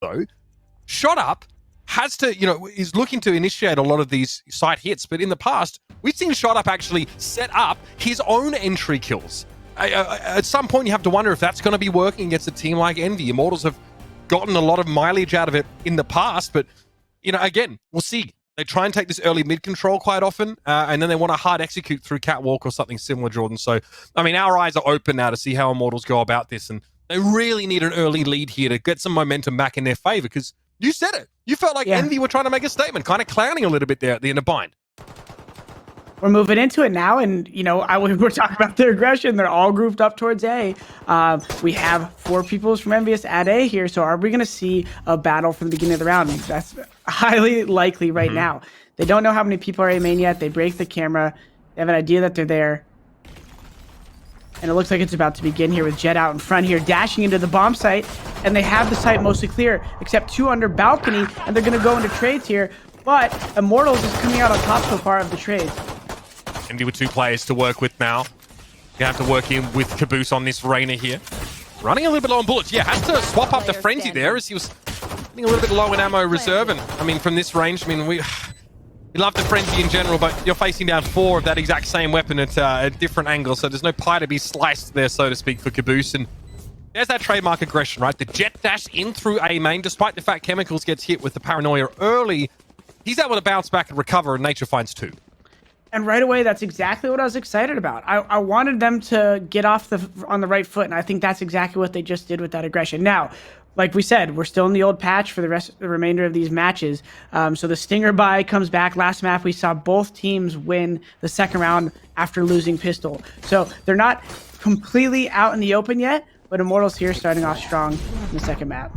though, Shot Up has to, is looking to initiate a lot of these site hits, but in the past, we've seen Shot Up actually set up his own entry kills. At some point, you have to wonder if that's going to be working against a team like Envy. Immortals have gotten a lot of mileage out of it in the past, but, again, we'll see. They try and take this early mid control quite often, and then they want to hard execute through Catwalk or something similar, Jordan. So, I mean, our eyes are open now to see how Immortals go about this, and they really need an early lead here to get some momentum back in their favor, because you said it. You felt like Envy were trying to make a statement, kind of clowning a little bit there at the end of bind. We're moving into it now, and we're talking about their aggression. They're all grouped up towards A. We have 4 peoples from Envious at A here, so are we going to see a battle from the beginning of the round? That's highly likely right now. They don't know how many people are A main yet. They break the camera. They have an idea that they're there. And it looks like it's about to begin here with Jet out in front here, dashing into the bomb site. And they have the site mostly clear, except 2 under balcony, and they're going to go into trades here. But Immortals is coming out on top so far of the trades. Envy with 2 players to work with now. You have to work in with Caboose on this Reyna here. Running a little bit low on bullets. Yeah, has to swap up the Frenzy there as he was getting a little bit low in ammo reserve. And, I mean, from this range, we love the Frenzy in general, but you're facing down 4 of that exact same weapon at a different angle, so there's no pie to be sliced there, so to speak, for Caboose. And there's that trademark aggression, right? The jet dash in through A main, despite the fact Chemicals gets hit with the paranoia early, he's able to bounce back and recover, and Nature finds 2. And right away, that's exactly what I was excited about. I wanted them to get off on the right foot, and I think that's exactly what they just did with that aggression. Now, like we said, we're still in the old patch for the remainder of these matches. So the Stinger buy comes back. Last map, we saw both teams win the second round after losing Pistol. So they're not completely out in the open yet, but Immortals here starting off strong in the second map.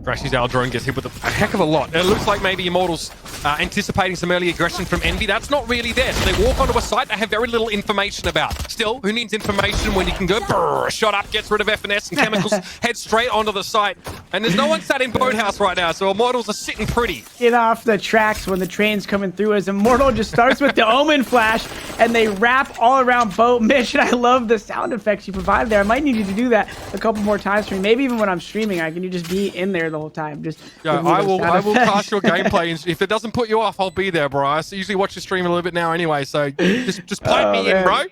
Crashy's Al drone gets hit with a heck of a lot. It looks like maybe Immortals anticipating some early aggression from Envy. That's not really there. So they walk onto a site they have very little information about. Still, who needs information when you can go brrr, Shot Up, gets rid of FNS, and Chemicals head straight onto the site. And there's no one sat in Boathouse right now, so Immortals are sitting pretty. Get off the tracks when the train's coming through, as Immortal just starts with the Omen flash, and they wrap all around Boat. Mitch, and I love the sound effects you provided there. I might need you to do that a couple more times for me. Maybe even when I'm streaming, can you just be in there the whole time? I will cast your gameplay, and if it doesn't put you off, I'll be there, bro. I usually watch your stream a little bit now anyway, so just pipe me in, bro.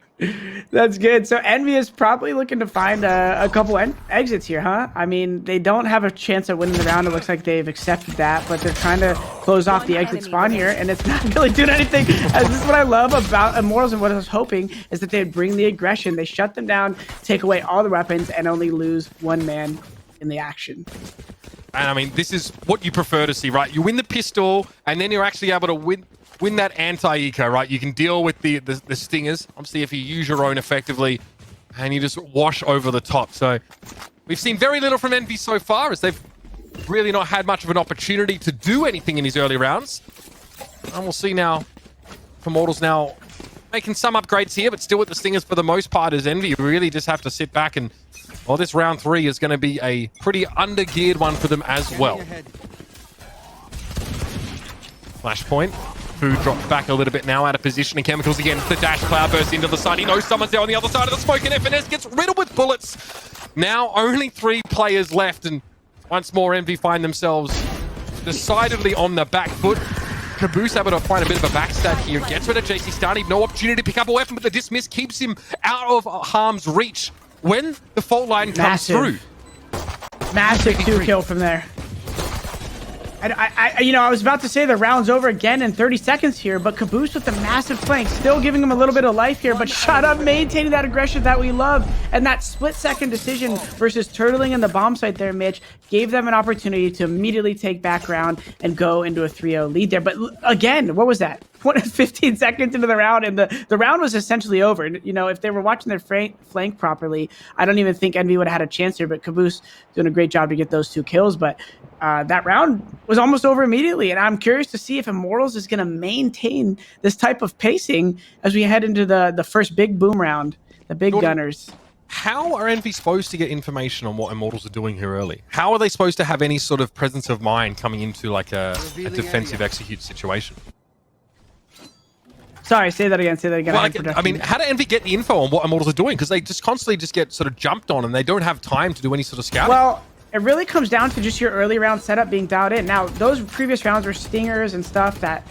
That's good. So Envy is probably looking to find a couple exits here, huh? I mean, they don't have a chance at winning the round. It looks like they've accepted that, but they're trying to close off the exit spawn here, and it's not really doing anything. As this is what I love about Immortals, and what I was hoping is that they'd bring the aggression. They shut them down, take away all the weapons, and only lose 1 man in the action. And I mean, this is what you prefer to see, right? You win the pistol, and then you're actually able to win that anti-eco, right? You can deal with the stingers. Obviously, if you use your own effectively, and you just wash over the top. So we've seen very little from Envy so far, as they've really not had much of an opportunity to do anything in these early rounds. And we'll see now for Immortals now making some upgrades here, but still with the stingers for the most part, as Envy really just have to sit back and, well, this round 3 is going to be a pretty under-geared one for them as well. Flashpoint. Food drops back a little bit now, out of position, and Chemicals again. The dash cloud bursts into the side. He knows someone's there on the other side of the smoke, and FNS gets riddled with bullets. Now only 3 players left, and once more Envy find themselves decidedly on the back foot. Caboose able to find a bit of a backstab here. Gets rid of JC Starny. No opportunity to pick up a weapon, but the dismiss keeps him out of harm's reach when the fault line comes through. Massive 2-kill from there. I was about to say the round's over again in 30 seconds here, but Caboose with the massive flank, still giving him a little bit of life here, but Shut Up maintaining that aggression that we love, and that split-second decision versus turtling in the bomb site there, Mitch, gave them an opportunity to immediately take back ground and go into a 3-0 lead there. But again, what was that? 15 seconds into the round, and the round was essentially over. If they were watching their flank properly, I don't even think Envy would have had a chance here, but Caboose doing a great job to get those 2 kills. But that round was almost over immediately, and I'm curious to see if Immortals is going to maintain this type of pacing as we head into the first big boom round, the big gunners. How are Envy supposed to get information on what Immortals are doing here early? How are they supposed to have any sort of presence of mind coming into like a defensive execute situation? Sorry, say that again. Well, I mean, how do Envy get the info on what Immortals are doing? Because they just constantly just get sort of jumped on, and they don't have time to do any sort of scouting. Well, it really comes down to just your early round setup being dialed in. Now, those previous rounds were stingers and stuff that,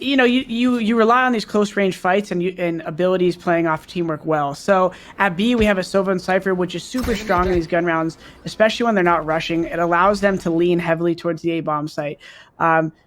you know, you rely on these close range fights and abilities playing off teamwork well. So at B, we have a Sova and Cypher, which is super strong in these gun rounds, especially when they're not rushing. It allows them to lean heavily towards the A-bomb site.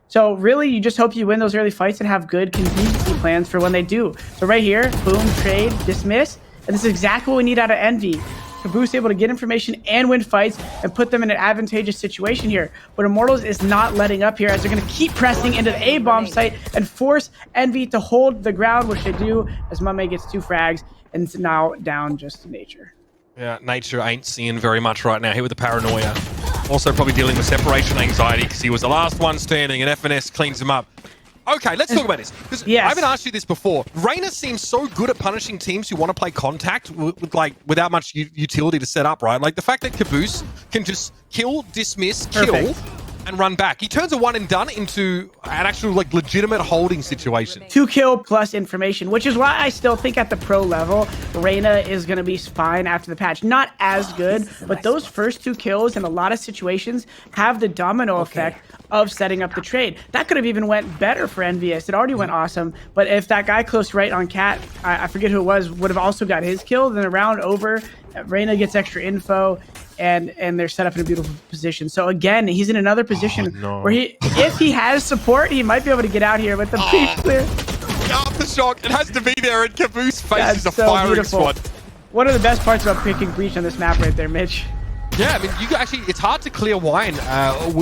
So really, you just hope you win those early fights and have good contingency plans for when they do. So right here, boom, trade, dismiss. And this is exactly what we need out of Envy. Caboose able to get information and win fights and put them in an advantageous situation here. But Immortals is not letting up here as they're going to keep pressing into the A-bomb site and force Envy to hold the ground, which they do as Mame gets 2 frags and it's now down just to Nature. Yeah, Nature ain't seeing very much right now here with the paranoia. Also probably dealing with separation anxiety because he was the last one standing and FNS cleans him up. Okay, let's talk about this. Because I haven't asked you this before. Reyna seems so good at punishing teams who want to play contact with like without much utility to set up, right? Like the fact that Caboose can just kill, dismiss, kill, and run back. He turns a one and done into an actual like legitimate holding situation. 2 kill plus information, which is why I still think at the pro level, Reyna is going to be fine after the patch. Not as good, but those first 2 kills in a lot of situations have the domino effect of setting up the trade. That could have even went better for NVS. It already went awesome, but if that guy close right on Cat, I forget who it was, would have also got his kill, then the round over, Reyna gets extra info, and they're set up in a beautiful position. So again, he's in another position where if he has support, he might be able to get out here with the breach clear. Aftershock, it has to be there, and Caboose faces a firing squad. One of the best parts about picking breach on this map right there, Mitch. Yeah, I mean, you actually, it's hard to clear wine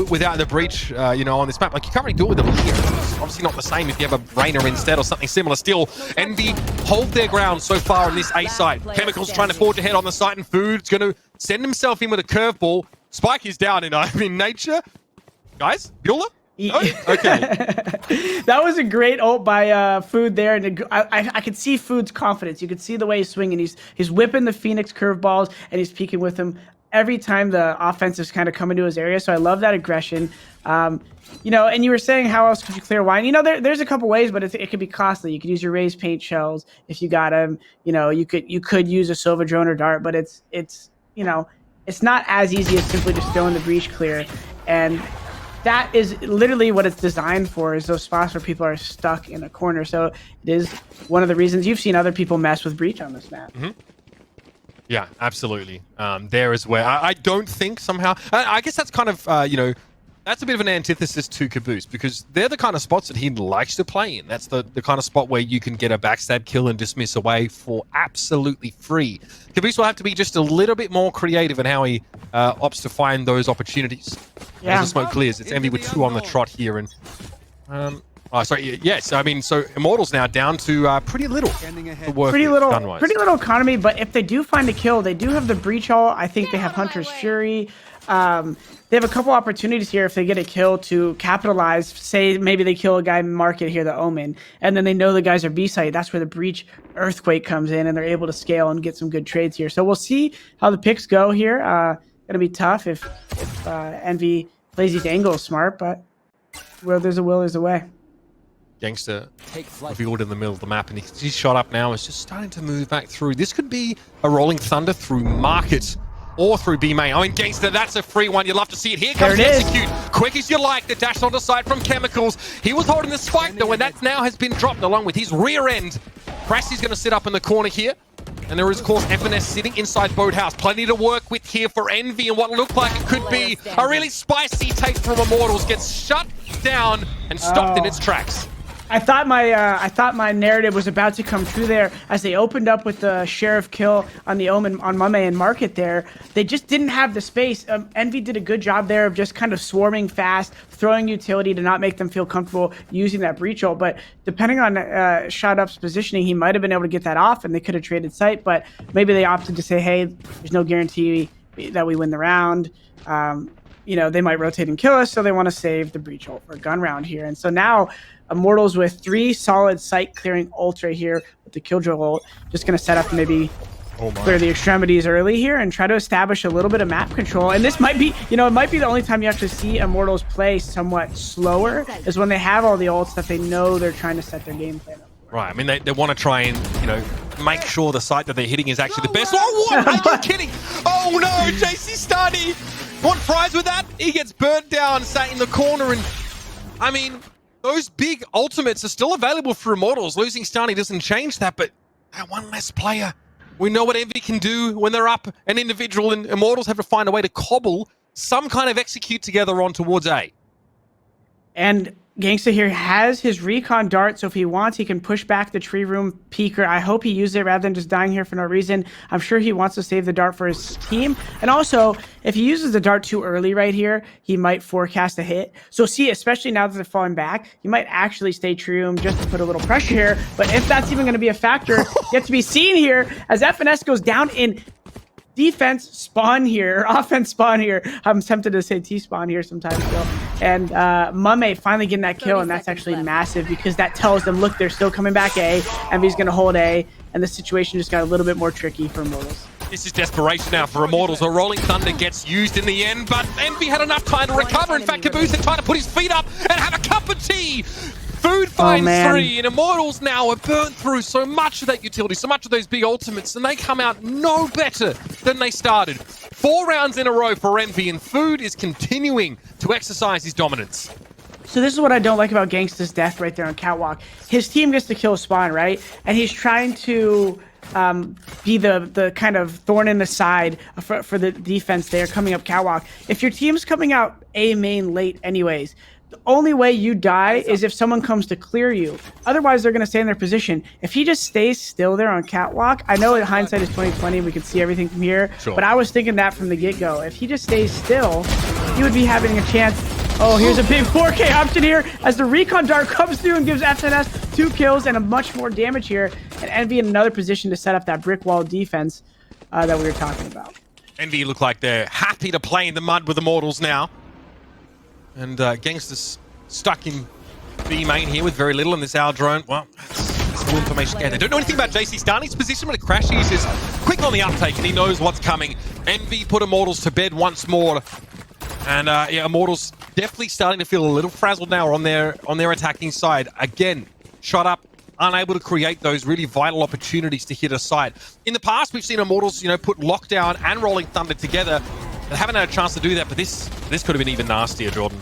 without the breach, you know, on this map. Like, you can't really do it with a Leer. It's obviously not the same if you have a Reyna instead or something similar. Still, Envy hold their ground so far on this A site. Chemicals trying to forge ahead on the site, and Food's going to send himself in with a curveball. Spike is down in Nature. Guys, Bueller? No? Okay. That was a great ult by Food there, and I could see Food's confidence. You could see the way he's swinging. He's whipping the Phoenix curveballs, and he's peeking with him every time the offense is kind of coming to his area. So I love that aggression. You know, and you were saying how else could you clear wine? You know, there's a couple ways, but it could be costly. You could use your raised paint shells if you got them. You know, you could use a Sova drone or dart, but it's you know, it's not as easy as simply just throwing the breach clear. And that is literally what it's designed for, is those spots where people are stuck in a corner. So it is one of the reasons you've seen other people mess with breach on this map. Yeah, absolutely. There is where I don't think somehow. I guess that's kind of you know, that's a bit of an antithesis to Caboose, because they're the kind of spots that he likes to play in. That's the kind of spot where you can get a backstab kill and dismiss away for absolutely free. Caboose will have to be just a little bit more creative in how he opts to find those opportunities. Yeah. As the smoke clears, it's Envy with 2 on the trot here, and oh, sorry. Yes, I mean, so Immortals now down to pretty little. Pretty little economy, but if they do find a kill, they do have the breach ult. I think they have Hunter's Fury. They have a couple opportunities here if they get a kill to capitalize. Say maybe they kill a guy Market here, the Omen, and then they know the guys are B site. That's where the breach Earthquake comes in, and they're able to scale and get some good trades here. So we'll see how the picks go here. Gonna be tough if Envy plays these angles smart, but where there's a will, there's a way. Gangster revealed in the middle of the map, and he's shot up now. It's just starting to move back through. This could be a Rolling Thunder through Market or through B main. I mean, Gangster, that's a free one. You'll love to see it. Here comes the execute. Quick as you like. The dash on the side from Chemicals. He was holding the spike, though, and that now has been dropped along with his rear end. Crasty's going to sit up in the corner here. And there is, of course, FNS sitting inside Boathouse. Plenty to work with here for Envy, and what looked like it could be a really spicy take from Immortals gets shut down and stopped in its tracks. I thought my narrative was about to come true there as they opened up with the Sheriff kill on the Omen on Mame and Market there. They just didn't have the space. Envy did a good job there of just kind of swarming fast, throwing utility to not make them feel comfortable using that breach ult. But depending on Shot Up's positioning, he might have been able to get that off, and they could have traded sight. But maybe they opted to say, hey, there's no guarantee that we win the round. You know, they might rotate and kill us, so they want to save the breach ult for a gun round here. And so now Immortals with 3 solid site clearing ultra here with the Killjoy ult, just going to set up to maybe clear the extremities early here and try to establish a little bit of map control. And this might be, you know, it might be the only time you actually see Immortals play somewhat slower, is when they have all the ults that they know they're trying to set their game plan up. Right, I mean, they want to try and, you know, make sure the site that they're hitting is actually the best. Oh, what? Are you kidding? Oh, no, JC Study Want fries with that? He gets burnt down, sat in the corner, and I mean, those big ultimates are still available for Immortals. Losing Stani doesn't change that, but that one less player. We know what Envy can do when they're up an individual, and Immortals have to find a way to cobble some kind of execute together on towards A. And Gangsta here has his recon dart, so if he wants, he can push back the tree room peeker. I hope he used it rather than just dying here for no reason. I'm sure he wants to save the dart for his team. And also, if he uses the dart too early right here, he might forecast a hit. So see, especially now that they're falling back, he might actually stay tree room just to put a little pressure here. But if that's even going to be a factor, yet to be seen here as FNS goes down in defense spawn here, offense spawn here. I'm tempted to say T-spawn here sometimes still. And Mame finally getting that kill, and that's actually massive because that tells them, look, they're still coming back A. Envy's going to hold A, and the situation just got a little bit more tricky for Immortals. This is desperation now for Immortals. A Rolling Thunder gets used in the end, but Envy had enough time to recover. In fact, Caboose had tried to put his feet up and have a cup of tea. Food finds 3, and Immortals now are burnt through so much of that utility, so much of those big ultimates, and they come out no better than they started. 4 rounds in a row for Envy, and Food is continuing to exercise his dominance. So this is what I don't like about Gangsta's death right there on Catwalk. His team gets to kill Spawn, right? And he's trying to be the kind of thorn in the side for the defense there coming up Catwalk. If your team's coming out A main late anyways, the only way you die is if someone comes to clear you. Otherwise, they're going to stay in their position. If he just stays still there on Catwalk, I know in hindsight is 2020, we can see everything from here, but I was thinking that from the get-go. If he just stays still, he would be having a chance. Oh, here's a big 4K option here as the recon dart comes through and gives FNS 2 kills and a much more damage here, and Envy in another position to set up that brick wall defense that we were talking about. Envy look like they're happy to play in the mud with Immortals now. And Gangsta's stuck in B main here with very little in this hour drone. Well, that's all information gained. They don't know anything about JC Stani's position, but Crashies is quick on the uptake and he knows what's coming. Envy put Immortals to bed once more. And yeah, Immortals definitely starting to feel a little frazzled now on their attacking side. Again, shot up, unable to create those really vital opportunities to hit a site. In the past, we've seen Immortals, put Lockdown and Rolling Thunder together. They haven't had a chance to do that, but this could have been even nastier, Jordan.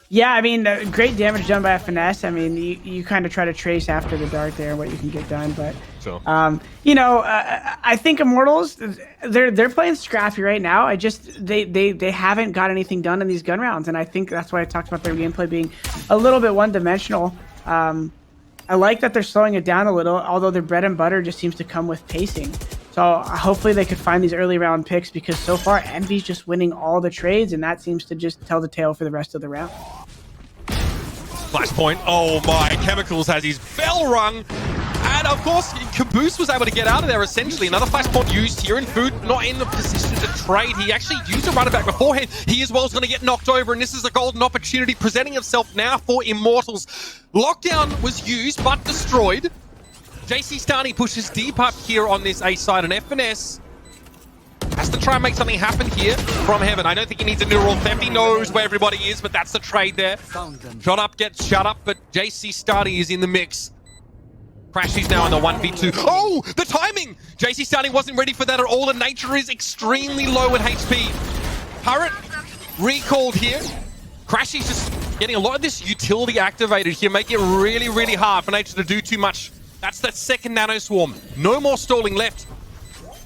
Yeah, I mean, great damage done by FNS. I mean, you kind of try to trace after the dart there what you can get done, but sure. I think Immortals, they're playing scrappy right now. They haven't got anything done in these gun rounds, and I think that's why I talked about their gameplay being a little bit one-dimensional. I like that they're slowing it down a little, although their bread and butter just seems to come with pacing. So hopefully they could find these early round picks because so far Envy's just winning all the trades, and that seems to just tell the tale for the rest of the round. Flashpoint. Oh my, Chemicals has his bell rung. And of course, Caboose was able to get out of there essentially. Another flashpoint used here, and Food not in the position to trade. He actually used a runner back beforehand. He as well is going to get knocked over, and this is a golden opportunity presenting itself now for Immortals. Lockdown was used, but destroyed. JC Stani pushes deep up here on this A side, and FNS has to try and make something happen here from heaven. I don't think he needs a neural theft. He knows where everybody is, but that's the trade there. Shot up gets shut up, but JC Stani is in the mix. Crashies now in the 1v2. Oh, the timing! JC Stani wasn't ready for that at all, and Nature is extremely low in HP. Turret recalled here. Crashies just getting a lot of this utility activated here, making it really, really hard for Nature to do too much. That's that second nano swarm. No more stalling left.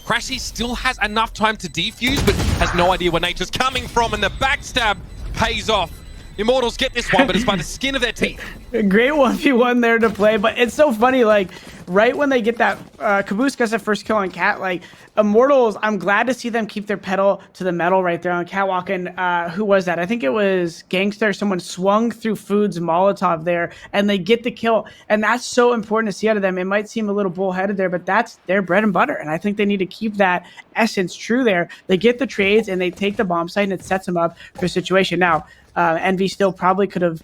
Crashy still has enough time to defuse, but has no idea where Nature's coming from, and the backstab pays off. Immortals get this one, but it's by the skin of their teeth. Great 1v1 there to play, but it's so funny, like, right when they get that, Caboose gets that first kill on Cat, like, Immortals, I'm glad to see them keep their pedal to the metal right there on Catwalk, and who was that? I think it was Gangster. Someone swung through Food's Molotov there, and they get the kill, and that's so important to see out of them. It might seem a little bullheaded there, but that's their bread and butter, and I think they need to keep that essence true there. They get the trades, and they take the bomb site, and it sets them up for a situation. Now, Envy still probably could have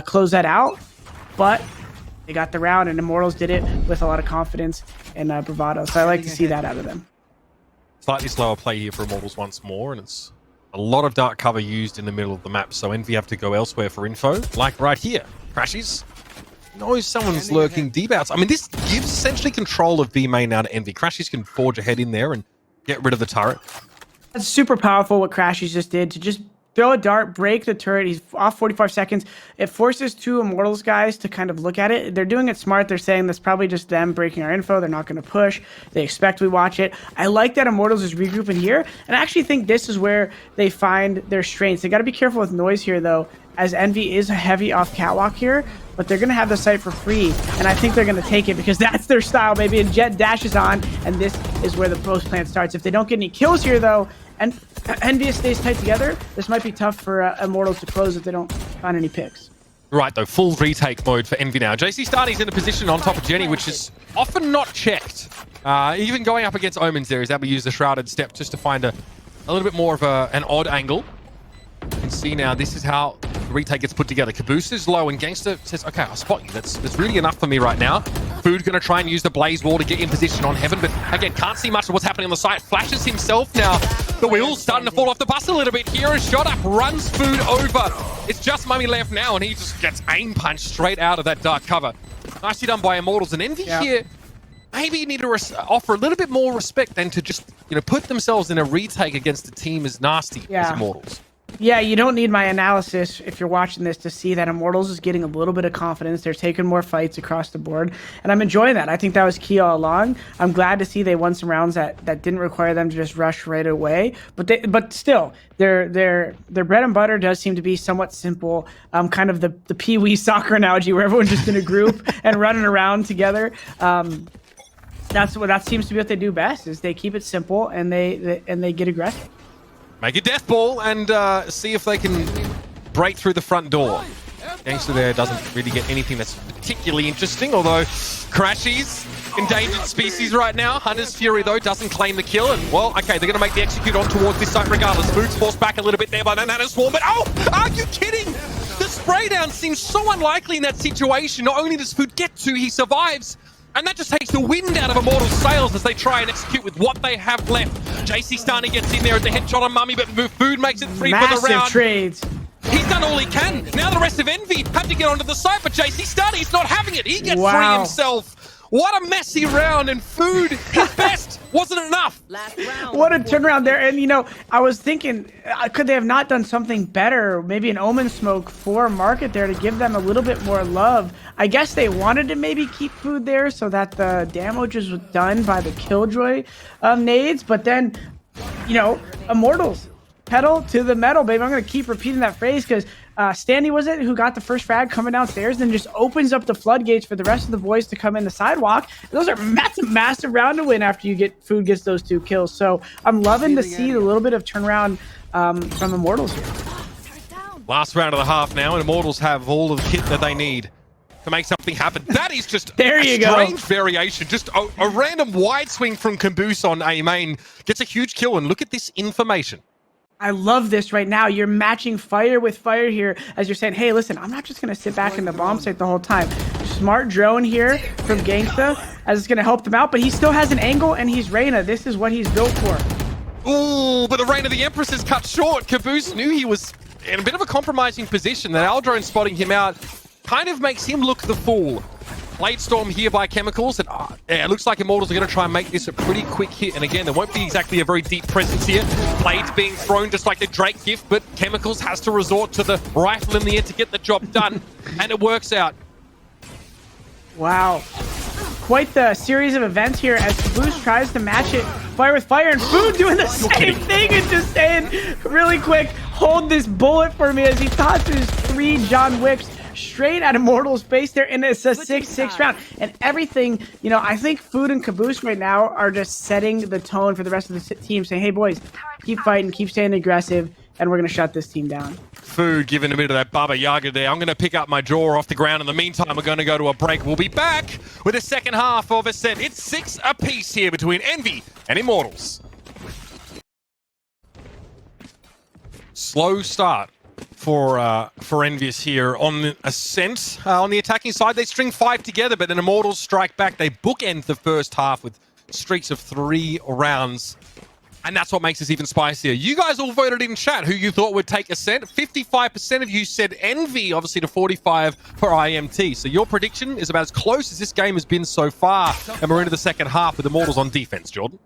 closed that out, but they got the round, and Immortals did it with a lot of confidence and bravado, so I like to see that out of them. Slightly slower play here for Immortals once more, and it's a lot of dark cover used in the middle of the map, so Envy have to go elsewhere for info, like right here. Crashies knows someone's lurking deep outs. I mean, this gives essentially control of B main now to Envy. Crashies can forge ahead in there and get rid of the turret. That's super powerful what Crashies just did to just throw a dart, break the turret. He's off 45 seconds. It forces two Immortals guys to kind of look at it. They're doing it smart. They're saying that's probably just them breaking our info. They're not going to push. They expect we watch it. I like that Immortals is regrouping here. And I actually think this is where they find their strengths. They got to be careful with noise here, though, as Envy is heavy off catwalk here. But they're going to have the site for free. And I think they're going to take it because that's their style, baby. And Jet dashes on. And this is where the post plant starts. If they don't get any kills here, though, and Envious stays tight together, this might be tough for Immortals to close if they don't find any picks. Right, though, full retake mode for Envy now. JC Starny's in a position on top of Jenny, which is often not checked. Even going up against Omens there, he's able to use the Shrouded Step just to find a little bit more of an odd angle. You can see now, this is how the retake gets put together. Caboose is low, and Gangster says, okay, I'll spot you. That's really enough for me right now. Food going to try and use the Blaze Wall to get in position on Heaven, but again, can't see much of what's happening on the site. Flashes himself now. The wheels starting to fall off the bus a little bit here, and Shot Up runs Food over. It's just Mummy left now, and he just gets aim punched straight out of that dark cover. Nicely done by Immortals, and Envy here. Maybe you need to offer a little bit more respect than to just, put themselves in a retake against a team as nasty as Immortals. Yeah, you don't need my analysis if you're watching this to see that Immortals is getting a little bit of confidence. They're taking more fights across the board, and I'm enjoying that. I think that was key all along. I'm glad to see they won some rounds that didn't require them to just rush right away. But still, their bread and butter does seem to be somewhat simple. Kind of the pee-wee soccer analogy where everyone's just in a group and running around together. That seems to be what they do best. Is they keep it simple and they get aggressive. Make a death ball and see if they can break through the front door. Gangster there doesn't really get anything that's particularly interesting, although Crashies, endangered species right now. Hunter's Fury, though, doesn't claim the kill. And, well, okay, they're going to make the execute on towards this site regardless. Food's forced back a little bit there by that Nana Swarm, but are you kidding? The spray down seems so unlikely in that situation. Not only does Food get to, he survives. And that just takes the wind out of Immortals' sails as they try and execute with what they have left. JC Starny gets in there at the headshot on Mummy, but Food makes it free for the round. Massive trades. He's done all he can. Now the rest of Envy have to get onto the site, but JC Starny's not having it. He gets free himself. What a messy round, and Food, his best, wasn't enough. What a turnaround there. And, I was thinking, could they have not done something better? Maybe an Omen Smoke for Market there to give them a little bit more love. I guess they wanted to maybe keep Food there so that the damage was done by the Killjoy nades. But then, Immortals, pedal to the metal, baby. I'm going to keep repeating that phrase because Stanley, was it, who got the first frag coming downstairs and just opens up the floodgates for the rest of the boys to come in the sidewalk. Those are massive round to win after Food gets those 2 kills. So I'm loving to see the little bit of turnaround from Immortals here. Last round of the half now, and Immortals have all of the kit that they need to make something happen. That is just a strange variation. Just a random wide swing from Caboose on A main gets a huge kill, and look at this information. I love this right now. You're matching fire with fire here as you're saying, hey, listen, I'm not just going to sit back in the bomb site the whole time. Smart drone here from Gangsta as it's going to help them out, but he still has an angle and he's Reyna. This is what he's built for. Ooh, but the Reign of the Empress is cut short. Caboose knew he was in a bit of a compromising position. That Aldrone spotting him out kind of makes him look the fool. Blade Storm here by Chemicals, and it looks like Immortals are going to try and make this a pretty quick hit. And again, there won't be exactly a very deep presence here. Blades being thrown just like the Drake gift, but Chemicals has to resort to the rifle in the air to get the job done, and it works out. Wow. Quite the series of events here as Caboose tries to match it fire with fire, and Food doing the same thing and just saying really quick, hold this bullet for me as he tosses 3 John Wicks straight at Immortals' face there, and it's a 6-6 round. And everything, I think Food and Caboose right now are just setting the tone for the rest of the team, saying, hey, boys, keep fighting, keep staying aggressive, and we're going to shut this team down. Food giving a bit of that Baba Yaga there. I'm going to pick up my draw off the ground. In the meantime, we're going to go to a break. We'll be back with the second half of a set. It's 6 apiece here between Envy and Immortals. Slow start for Envious here on the Ascent. On the attacking side, they string 5 together, but then Immortals strike back. They bookend the first half with streaks of 3 rounds. And that's what makes this even spicier. You guys all voted in chat who you thought would take Ascent. 55% of you said Envy, obviously to 45 for IMT. So your prediction is about as close as this game has been so far. And we're into the second half with Immortals on defense, Jordan.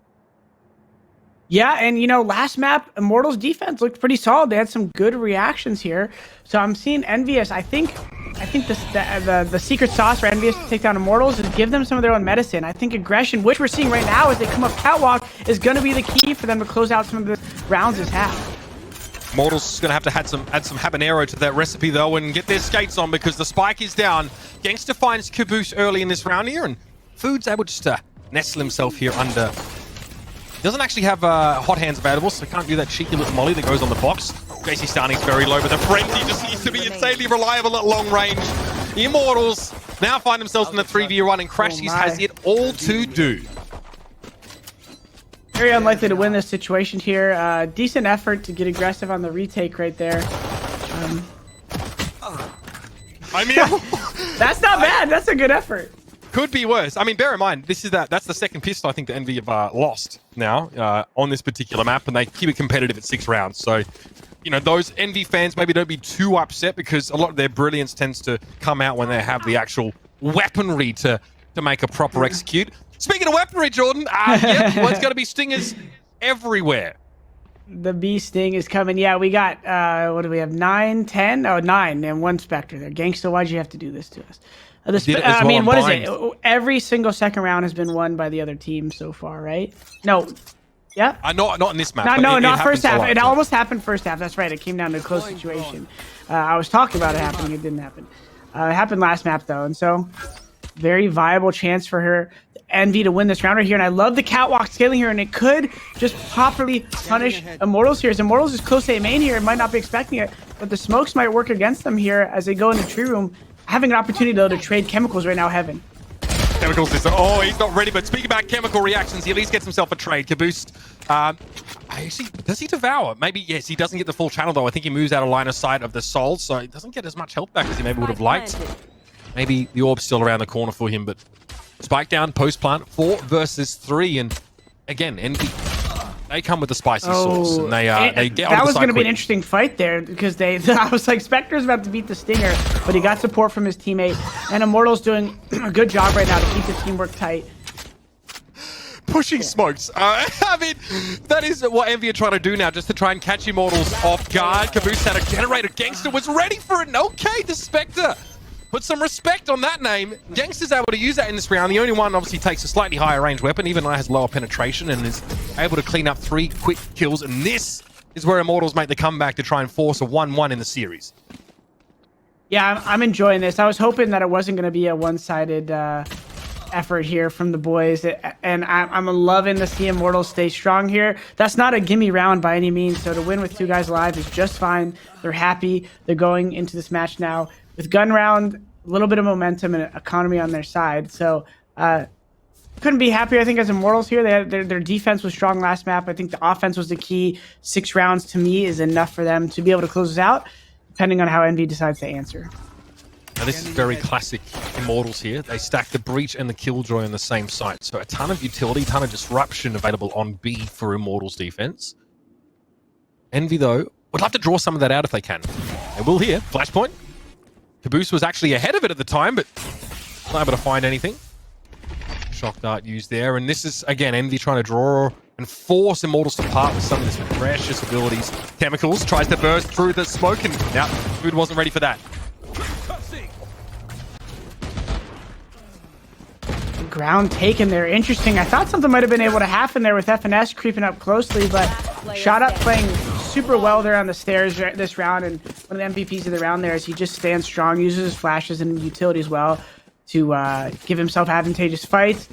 Yeah, and you know, last map, Immortals defense looked pretty solid. They had some good reactions here. So I'm seeing Envious. I think the secret sauce for Envious to take down Immortals is give them some of their own medicine. I think aggression, which we're seeing right now as they come up catwalk, is going to be the key for them to close out some of the rounds this half. Immortals is going to have to add some habanero to that recipe, though, and get their skates on because the spike is down. Gangster finds Caboose early in this round here, and Food's able just to nestle himself here under... Doesn't actually have hot hands available, so can't do that cheeky little molly that goes on the box. JC Starning's very low, but the frenzy just seems to be insanely reliable at long range. The Immortals now find themselves in the 3v1, and Crashies has it all to do. Very unlikely to win this situation here. Decent effort to get aggressive on the retake right there. I mean, that's not bad. That's a good effort. Could be worse. I mean, bear in mind, that's the second pistol I think the Envy have lost now on this particular map, and they keep it competitive at 6 rounds. So, you know, those Envy fans maybe don't be too upset because a lot of their brilliance tends to come out when they have the actual weaponry to make a proper execute. Speaking of weaponry, Jordan, yep, one's going to be stingers everywhere. The bee sting is coming. Yeah, we got, what do we have, 9, 10? Oh, 9, and 1 Spectre there. Gangsta, why'd you have to do this to us? I mean, what is it? Every single second round has been won by the other team so far, right? No. Yeah? Not in this map. Not first half. It almost happened first half. That's right. It came down to a close situation. I was talking about it happening. It didn't happen. It happened last map, though. And so, very viable chance for her, Envy, to win this round right here. And I love the catwalk scaling here. And it could just properly punish Immortals here. As Immortals is close to A main here. It might not be expecting it. But the smokes might work against them here as they go into tree room. Having an opportunity, though, to trade chemicals right now, Heaven. Chemicals is... Oh, he's not ready. But speaking about chemical reactions, he at least gets himself a trade. Caboose, actually, does he devour? Maybe, yes, he doesn't get the full channel, though. I think he moves out of line of sight of the soul, so he doesn't get as much health back as he maybe would have liked. Maybe the orb's still around the corner for him, but spike down, post plant, 4 versus 3, and again, Envy, they come with the spicy sauce, and they get on the side. That was going to be an interesting fight there because I was like, Spectre's about to beat the Stinger, but he got support from his teammate, and Immortal's doing a good job right now to keep the teamwork tight. Pushing smokes. I mean, that is what Envy are trying to do now, just to try and catch Immortals off guard. Caboose had a generator. Gangster was ready for it, and okay, the Spectre. Put some respect on that name. Gangster's able to use that in this round. The only one obviously takes a slightly higher range weapon, even though it has lower penetration, and is able to clean up 3 quick kills. And this is where Immortals make the comeback to try and force a 1-1 in the series. Yeah, I'm enjoying this. I was hoping that it wasn't going to be a one-sided effort here from the boys, and I'm loving to see Immortals stay strong here. That's not a gimme round by any means, so to win with 2 guys alive is just fine. They're happy. They're going into this match now with gun round, a little bit of momentum and economy on their side. So couldn't be happier, I think, as Immortals here. They had, their defense was strong last map. I think the offense was the key. 6 rounds, to me, is enough for them to be able to close this out, depending on how Envy decides to answer. Now, this is very classic Immortals here. They stack the Breach and the Killjoy on the same site. So a ton of utility, ton of disruption available on B for Immortals defense. Envy, though, would love to draw some of that out if they can. They will here. Flashpoint. Caboose was actually ahead of it at the time, but not able to find anything. Shock dart used there, and this is, again, Envy trying to draw and force Immortals to part with some of his precious abilities. Chemicals tries to burst through the smoke, and now Food wasn't ready for that. Ground taken there. Interesting. I thought something might have been able to happen there with FNS creeping up closely, but Shot Up playing super well there on the stairs this round, and one of the MVPs of the round there is he just stands strong, uses his flashes and utility as well to give himself advantageous fights.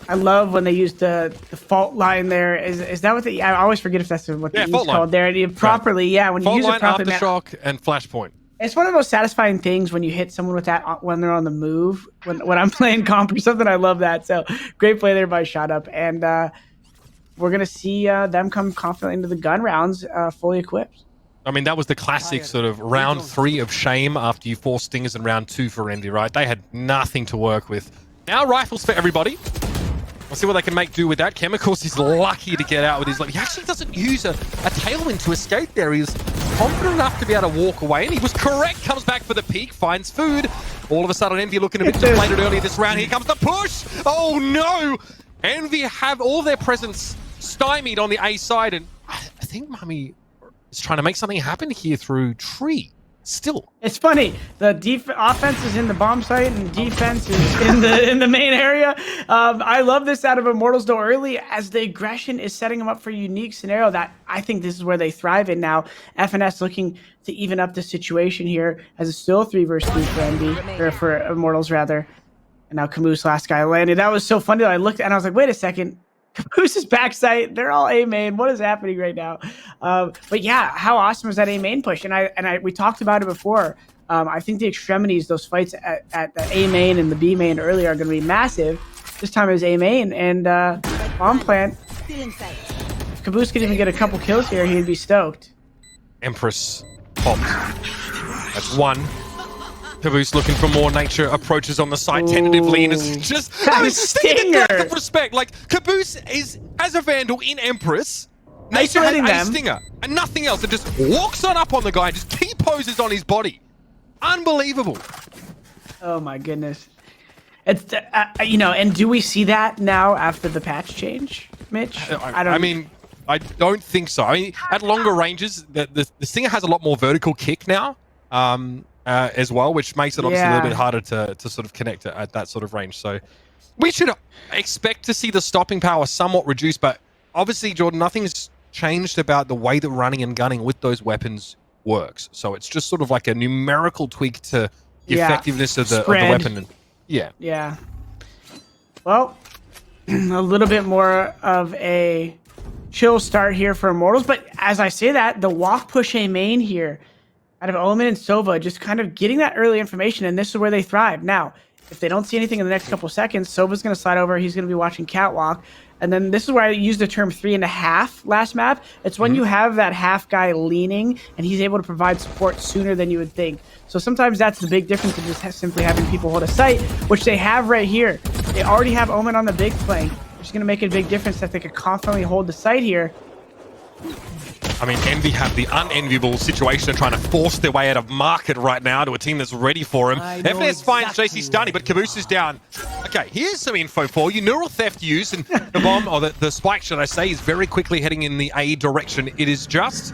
I love when they use the fault line there. Is that what the... I always forget if that's what the use called there. Properly, yeah. When you use it properly... Aftershock and Flashpoint. It's one of the most satisfying things when you hit someone with that when they're on the move. When I'm playing comp or something, I love that. So great play there by Shot Up, and we're gonna see them come confidently into the gun rounds, fully equipped. I mean, that was the classic sort of round 3 of shame after you forced Stingers in round 2 for Envy, right? They had nothing to work with. Now rifles for everybody. We'll see what they can make do with that. Chemicals is lucky to get out with his life. He actually doesn't use a tailwind to escape there. He's confident enough to be able to walk away, and he was correct. Comes back for the peak, finds Food. All of a sudden, Envy looking a bit deflated earlier this round. Here comes the push. Oh no! Envy have all their presence stymied on the A side, and I think Mummy is trying to make something happen here through tree. Still, it's funny. The offense is in the bomb site, and defense is in the main area. I love this out of Immortals though early, as the aggression is setting them up for a unique scenario that I think this is where they thrive in now. FNS looking to even up the situation here, as it's still 3 versus 3 for MD, or for Immortals rather. And now Camus, last guy landed. That was so funny that I looked and I was like, wait a second. Caboose' backside, they're all A main. What is happening right now? But yeah, how awesome was that A main push? And we talked about it before. I think the extremities, those fights at the A main and the B main earlier are going to be massive. This time it was A main and bomb plant. If Caboose could even get a couple kills here, he'd be stoked. Empress popped. That's one. Caboose looking for more. Nature approaches on the side tentatively, and it's just stinging the death of respect. Like, Caboose as a Vandal in Empress. Nature has a stinger and nothing else. It just walks on up on the guy, just T-poses on his body. Unbelievable. Oh my goodness. It's and do we see that now after the patch change, Mitch? I mean, I don't think so. I mean, at longer ranges, the stinger has a lot more vertical kick now. As well, which makes it obviously a little bit harder to sort of connect at that sort of range. So we should expect to see the stopping power somewhat reduced, but obviously, Jordan, nothing's changed about the way that running and gunning with those weapons works. So it's just sort of like a numerical tweak to the effectiveness of the weapon. Yeah. Well, a little bit more of a chill start here for Immortals, but as I say that, the walk push A main here out of Omen and Sova, just kind of getting that early information, and this is where they thrive. Now, if they don't see anything in the next couple seconds, Sova's going to slide over. He's going to be watching Catwalk. And then this is where I used the term 3.5 last map. It's when you have that half guy leaning, and he's able to provide support sooner than you would think. So sometimes that's the big difference of just simply having people hold a site, which they have right here. They already have Omen on the big flank, which is going to make a big difference that they could confidently hold the site here. I mean, Envy have the unenviable situation of trying to force their way out of market right now to a team that's ready for him. FNS finds JC Stunny, but Caboose is down. Okay, here's some info for you. Neural theft used, and the bomb, or the spike, should I say, is very quickly heading in the A direction. It is just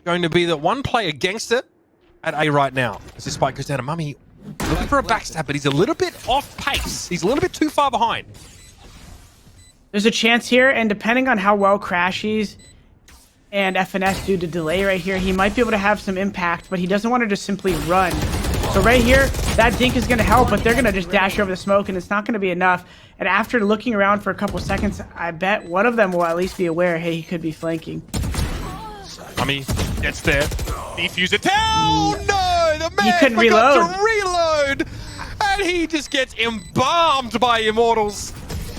going to be that one player Gangster at A right now. As this spike goes down to Mummy, looking for a backstab, but he's a little bit off pace. He's a little bit too far behind. There's a chance here, and depending on how well Crashies and FNS do to delay right here, he might be able to have some impact, but he doesn't want to just simply run. So right here, that dink is going to help, but they're going to just dash over the smoke, and it's not going to be enough. And after looking around for a couple seconds, I bet one of them will at least be aware, hey, he could be flanking. Mummy gets there. Defuser down! No! The man couldn't forgot to reload! And he just gets embalmed by Immortals.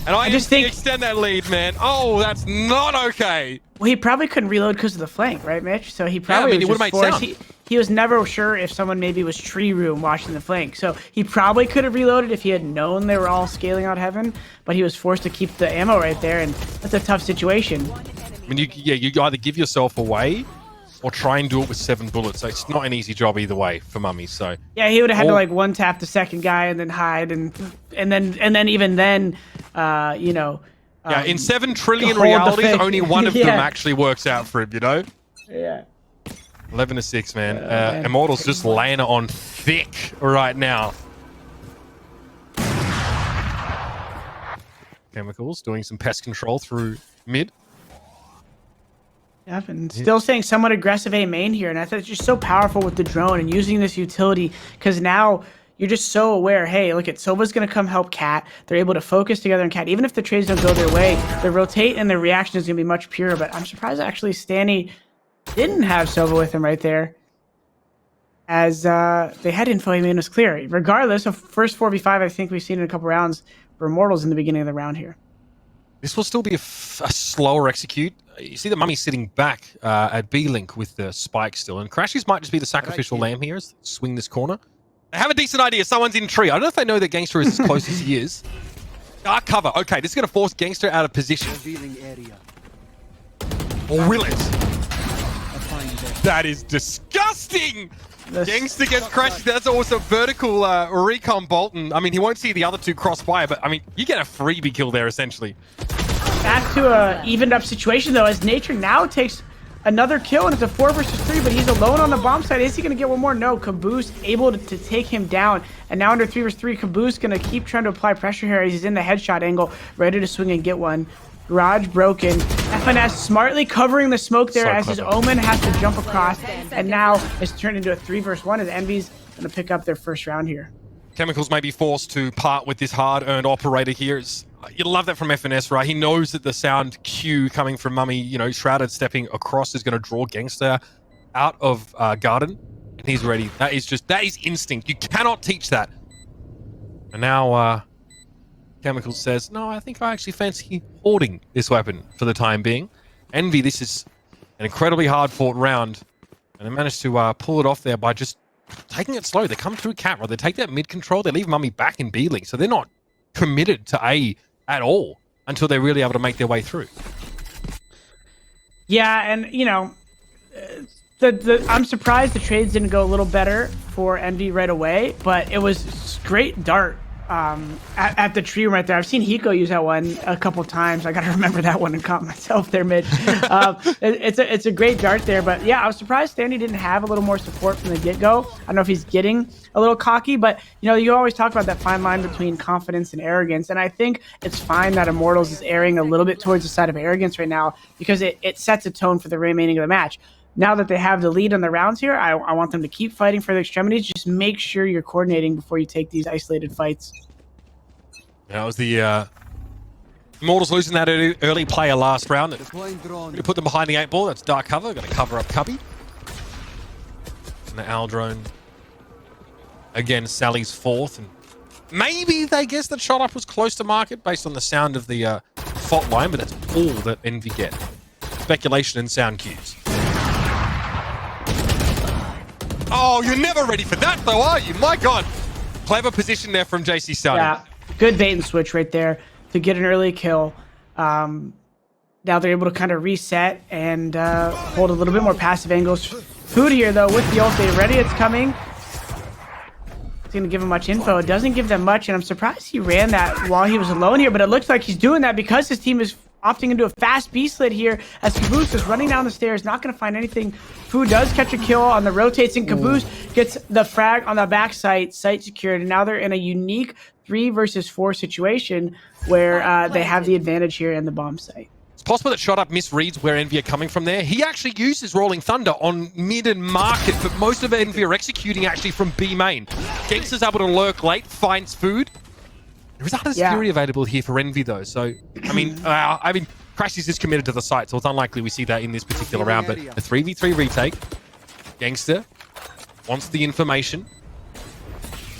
And I just think extend that lead, man. Oh, that's not okay. Well, he probably couldn't reload because of the flank, right, Mitch? So he probably was just forced. He was never sure if someone maybe was tree room watching the flank. So he probably could have reloaded if he had known they were all scaling out heaven, but he was forced to keep the ammo right there, and that's a tough situation. I mean, you either give yourself away or try and do it with 7 bullets. So it's not an easy job either way for Mummy. So yeah, he would have had to like one tap the second guy and then hide, and then even then, you know. Yeah, in 7 trillion realities, only one of them actually works out for him, you know? Yeah. 11-6, man. Immortals just laying it on thick right now. Chemicals doing some pest control through mid. Yep, and still staying somewhat aggressive A main here, and I thought it's just so powerful with the drone and using this utility, because now you're just so aware, hey, look at Sova's going to come help Cat. They're able to focus together on Cat. Even if the trades don't go their way, they rotate and their reaction is going to be much purer. But I'm surprised actually Stanny didn't have Sova with him right there, as they had info A main was clear. Regardless of first 4v5, I think we've seen in a couple rounds for Immortals in the beginning of the round here. This will still be a slower execute. You see the Mummy sitting back at B-Link with the spike still, and Crashies might just be the sacrificial lamb here as they swing this corner. They have a decent idea. Someone's in tree. I don't know if they know that Gangster is as close as he is. Dark cover. Okay, this is going to force Gangster out of position. Or will it? That is disgusting! Gangster gets crashed. That's also vertical recon Bolton. I mean, he won't see the other two cross fire, but I mean, you get a freebie kill there, essentially. Back to a evened up situation though, as Nature now takes another kill, and it's a 4 versus 3, but he's alone on the bomb side. Is he going to get one more? No, Caboose able to take him down. And now under 3 versus 3, Caboose going to keep trying to apply pressure here as he's in the headshot angle, ready to swing and get one. Garage broken. FNS smartly covering the smoke there as his Omen has to jump across. And now it's turned into a 3 versus 1 as Envy's going to pick up their first round here. Chemicals may be forced to part with this hard-earned operator here. You love that from FNS, right? He knows that the sound cue coming from Mummy, you know, Shrouded stepping across is going to draw Gangster out of Garden, and he's ready. That is instinct. You cannot teach that. And now Chemicals says, no, I think I actually fancy hoarding this weapon for the time being. Envy, this is an incredibly hard-fought round, and they managed to pull it off there by just taking it slow. They come through camera, they take that mid control, they leave Mummy back in B-Link, so they're not committed to A at all until they're really able to make their way through. Yeah, and you know, I'm surprised the trades didn't go a little better for Envy right away, but it was great dart at the tree right there. I've seen Hiko use that one a couple times. I got to remember that one and caught myself there, Mitch. It's a great dart there, but yeah, I was surprised Stanley didn't have a little more support from the get-go. I don't know if he's getting a little cocky, but you know, you always talk about that fine line between confidence and arrogance, and I think it's fine that Immortals is erring a little bit towards the side of arrogance right now because it sets a tone for the remaining of the match. Now that they have the lead on the rounds here, I want them to keep fighting for the extremities. Just make sure you're coordinating before you take these isolated fights. That was the Immortals losing that early player last round. To put them behind the 8 ball. That's dark cover. Going to cover up Cubby. And the Aldrone. Again, Sally's 4th. And maybe they guess that shot up was close to market based on the sound of the fault line, but that's all that Envy get. Speculation and sound cues. Oh, you're never ready for that, though, are you? My God. Clever position there from JC Stunning. Yeah, good bait and switch right there to get an early kill. Now they're able to kind of reset and hold a little bit more passive angles. Food here, though, with the ult. They ready. It's coming. It's going to give him much info. It doesn't give them much, and I'm surprised he ran that while he was alone here, but it looks like he's doing that because his team is opting into a fast B-slit here as Caboose is running down the stairs, not going to find anything. Fu does catch a kill on the rotates, and Caboose gets the frag on the back site secured, and now they're in a unique 3 versus 4 situation where they have the advantage here in the bomb site. It's possible that Shot Up misreads where Envy are coming from there. He actually uses Rolling Thunder on mid and market, but most of Envy are executing actually from B main. Gangster's able to lurk late, finds food. There is Artist Fury available here for Envy, though. So, I mean, Crash is just committed to the site, so it's unlikely we see that in this particular round. But a 3v3 retake. Gangster wants the information.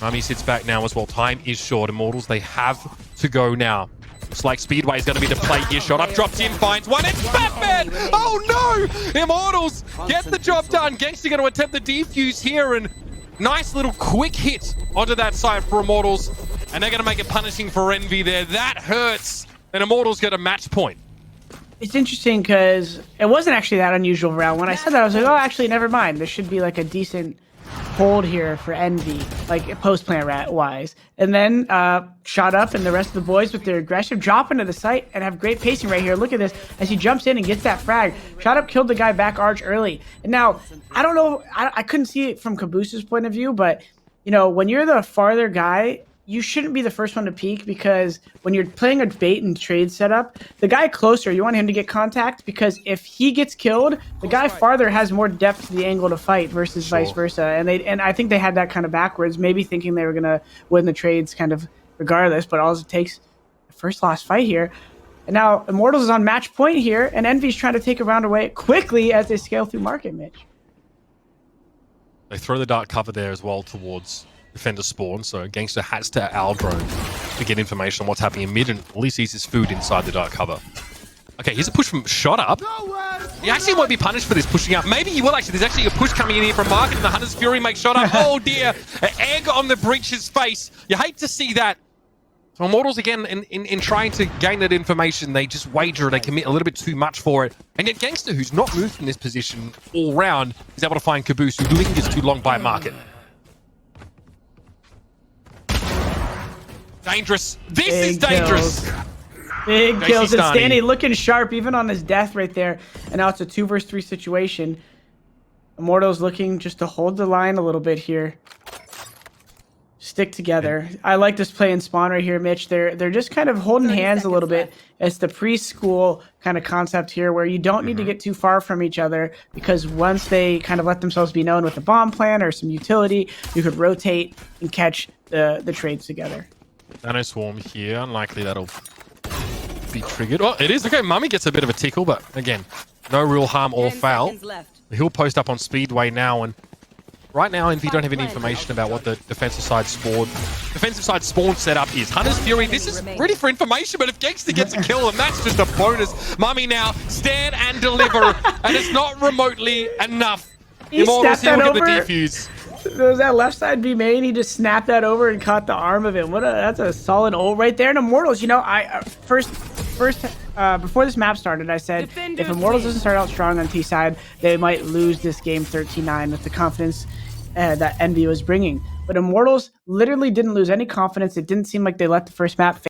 Mummy sits back now as well. Time is short. Immortals, they have to go now. Looks like Speedway is going to be the play here. Shot Up, drops in, finds one. It's Batman! Oh no! Immortals get the job done. Gangster going to attempt the defuse here, and nice little quick hit onto that side for Immortals. And they're going to make it punishing for Envy there. That hurts. And Immortals get a match point. It's interesting because it wasn't actually that unusual round. When I said that, I was like, oh, actually, never mind. There should be like a decent hold here for Envy, like post-plant wise. And then Shot Up and the rest of the boys with their aggressive drop into the site and have great pacing right here. Look at this as he jumps in and gets that frag. Shot Up killed the guy back arch early. And now, I don't know, I couldn't see it from Caboose's point of view, but, you know, when you're the farther guy, you shouldn't be the first one to peek because when you're playing a bait and trade setup, the guy closer, you want him to get contact because if he gets killed, the guy farther has more depth to the angle to fight versus vice versa. And I think they had that kind of backwards, maybe thinking they were going to win the trades kind of regardless, but all it takes a first lost fight here. And now Immortals is on match point here, and Envy's trying to take a round away quickly as they scale through market, Mitch. They throw the dark cover there as well towards Defender spawn, so Gangster has to Aldrone to get information on what's happening in mid, and at least sees his food inside the dark cover. Okay, here's a push from Shot Up. He actually won't be punished for this pushing up. Maybe he will actually. There's actually a push coming in here from Market, and the Hunter's Fury makes Shot Up. Oh dear, an egg on the Breach's face. You hate to see that. So Immortals, again, in trying to gain that information, they just wager, they commit a little bit too much for it. And yet Gangster, who's not moved in this position all round, is able to find Caboose, who lingers too long by Market. Dangerous. This is dangerous. Big JC kills, and Stani. Stanley looking sharp even on his death right there. And now it's a 2 versus 3 situation. Immortals looking just to hold the line a little bit here. Stick together. I like this play in spawn right here, Mitch. They're just kind of holding hands a little bit. It's the preschool kind of concept here where you don't need to get too far from each other, because once they kind of let themselves be known with a bomb plan or some utility, you could rotate and catch the trades together. Nano Swarm here. Unlikely that'll be triggered. Oh, it is. Okay, Mummy gets a bit of a tickle, but again, no real harm or foul. He'll post up on Speedway now, and right now, if you don't have any information about what the defensive side spawn setup is. Hunter's Fury, this is ready for information, but if Gangster gets a kill, and that's just a bonus. Mummy now, stand and deliver, and it's not remotely enough. Immortals, he'll get the defuse. Was that left side be made? He just snapped that over and caught the arm of it. That's a solid ult right there. And Immortals, you know, first before this map started, I said if Immortals doesn't start out strong on T side, they might lose this game 13-9 with the confidence that Envy was bringing. But Immortals literally didn't lose any confidence. It didn't seem like they let the first map